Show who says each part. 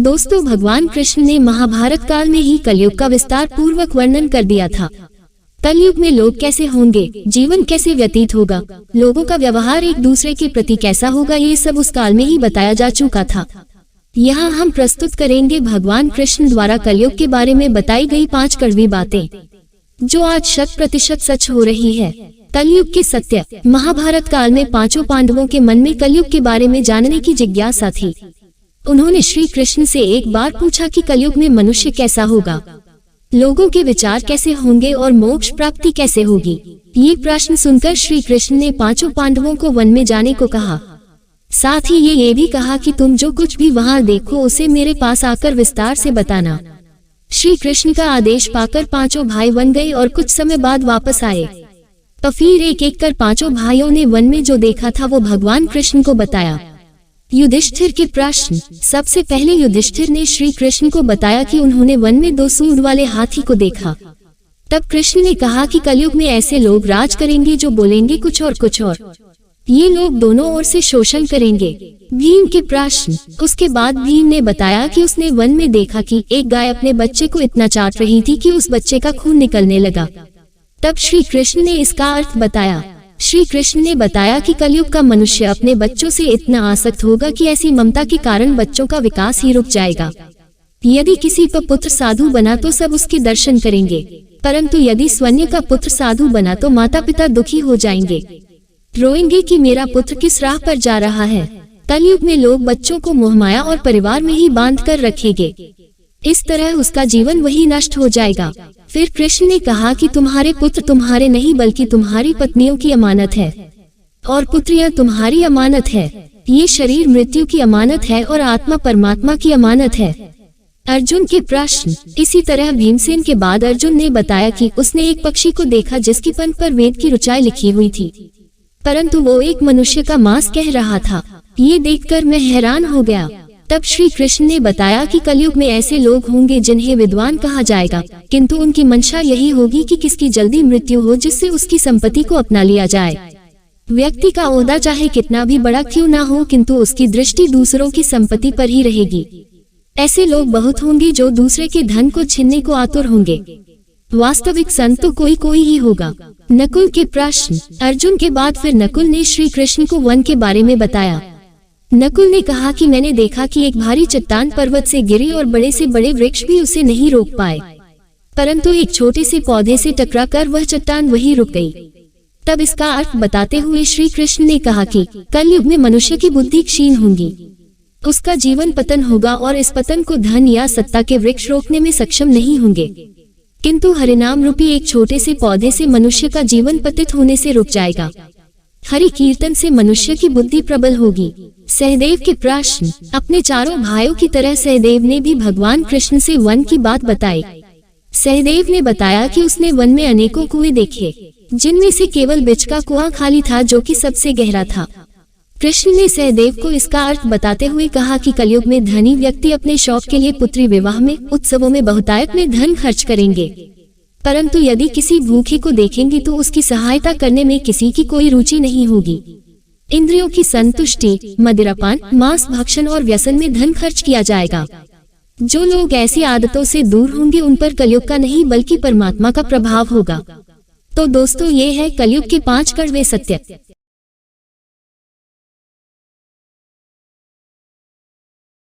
Speaker 1: दोस्तों, भगवान कृष्ण ने महाभारत काल में ही कलयुग का विस्तार पूर्वक वर्णन कर दिया था। कलयुग में लोग कैसे होंगे, जीवन कैसे व्यतीत होगा, लोगों का व्यवहार एक दूसरे के प्रति कैसा होगा, ये सब उस काल में ही बताया जा चुका था। यहाँ हम प्रस्तुत करेंगे भगवान कृष्ण द्वारा कलयुग के बारे में बताई गई 5 कड़वी बातें, जो आज 100% सच हो रही है। कलयुग के सत्य। महाभारत काल में 5 पांडवों के मन में कलयुग के बारे में जानने की जिज्ञासा थी। उन्होंने श्री कृष्ण से एक बार पूछा कि कलयुग में मनुष्य कैसा होगा, लोगों के विचार कैसे होंगे और मोक्ष प्राप्ति कैसे होगी। ये प्रश्न सुनकर श्री कृष्ण ने 5 पांडवों को वन में जाने को कहा। साथ ही ये भी कहा कि तुम जो कुछ भी वहाँ देखो उसे मेरे पास आकर विस्तार से बताना। श्री कृष्ण का आदेश पाकर 5 भाई वन गए और कुछ समय बाद वापस आए। तो फिर एक एक कर 5 भाइयों ने वन में जो देखा था वो भगवान कृष्ण को बताया। युधिष्ठिर के प्रश्न। सबसे पहले युधिष्ठिर ने श्री कृष्ण को बताया कि उन्होंने वन में 2 सूंड वाले हाथी को देखा। तब कृष्ण ने कहा कि कलयुग में ऐसे लोग राज करेंगे जो बोलेंगे कुछ और कुछ और। ये लोग दोनों ओर से शोषण करेंगे। भीम के प्रश्न। उसके बाद भीम ने बताया कि उसने वन में देखा कि एक गाय अपने बच्चे को इतना चाट रही थी कि उस बच्चे का खून निकलने लगा। तब श्री कृष्ण ने इसका अर्थ बताया। श्री कृष्ण ने बताया कि कलयुग का मनुष्य अपने बच्चों से इतना आसक्त होगा कि ऐसी ममता के कारण बच्चों का विकास ही रुक जाएगा। यदि किसी का पुत्र साधु बना तो सब उसके दर्शन करेंगे, परंतु यदि स्वन्य का पुत्र साधु बना तो माता पिता दुखी हो जाएंगे, रोएंगे कि मेरा पुत्र किस राह पर जा रहा है। कलयुग में लोग बच्चों को मोहमाया और परिवार में ही बांध कर रखेंगे। इस तरह उसका जीवन वही नष्ट हो जाएगा। फिर कृष्ण ने कहा कि तुम्हारे पुत्र तुम्हारे नहीं बल्कि तुम्हारी पत्नियों की अमानत है, और पुत्रियां तुम्हारी अमानत है। ये शरीर मृत्यु की अमानत है और आत्मा परमात्मा की अमानत है। अर्जुन के प्रश्न। इसी तरह भीमसेन के बाद अर्जुन ने बताया कि उसने एक पक्षी को देखा जिसकी पंख पर वेद की ऋचाएं लिखी हुई थी, परंतु वो एक मनुष्य का मांस कह रहा था। ये देखकर मैं हैरान हो गया। तब श्री कृष्ण ने बताया कि कलयुग में ऐसे लोग होंगे जिन्हें विद्वान कहा जाएगा, किंतु उनकी मंशा यही होगी कि किसकी जल्दी मृत्यु हो जिससे उसकी संपत्ति को अपना लिया जाए। व्यक्ति का ओहदा चाहे कितना भी बड़ा क्यों ना हो, किंतु उसकी दृष्टि दूसरों की संपत्ति पर ही रहेगी। ऐसे लोग बहुत होंगे जो दूसरे के धन को छीनने को आतुर होंगे। वास्तविक संत तो कोई कोई ही होगा। नकुल के प्रश्न। अर्जुन के बाद फिर नकुल ने श्री कृष्ण को वन के बारे में बताया। नकुल ने कहा कि मैंने देखा कि एक भारी चट्टान पर्वत से गिरी और बड़े से बड़े वृक्ष भी उसे नहीं रोक पाए, परंतु एक छोटे से पौधे से टकराकर वह चट्टान वहीं रुक गई। तब इसका अर्थ बताते हुए श्री कृष्ण ने कहा कि कलयुग में मनुष्य की बुद्धि क्षीण होगी, उसका जीवन पतन होगा और इस पतन को धन या सत्ता के वृक्ष रोकने में सक्षम नहीं होंगे, किंतु हरिनाम रूपी एक छोटे से पौधे से मनुष्य का जीवन पतित होने से रुक जाएगा। हरि कीर्तन से मनुष्य की बुद्धि प्रबल होगी। सहदेव के प्रश्न। अपने 4 भाइयों की तरह सहदेव ने भी भगवान कृष्ण से वन की बात बताई। सहदेव ने बताया कि उसने वन में अनेकों कुएं देखे, जिनमें से केवल बीच का कुआं खाली था जो कि सबसे गहरा था। कृष्ण ने सहदेव को इसका अर्थ बताते हुए कहा कि कलयुग में धनी व्यक्ति अपने शौक के लिए पुत्री विवाह में, उत्सवों में बहुतायत में धन खर्च करेंगे, परंतु यदि किसी भूखे को देखेंगे तो उसकी सहायता करने में किसी की कोई रुचि नहीं होगी। इंद्रियों की संतुष्टि, मदिरापान, मांस भक्षण और व्यसन में धन खर्च किया जाएगा। जो लोग ऐसी आदतों से दूर होंगे उन पर कलयुग का नहीं बल्कि परमात्मा का प्रभाव होगा। तो दोस्तों, ये है कलयुग के 5 कड़वे सत्य।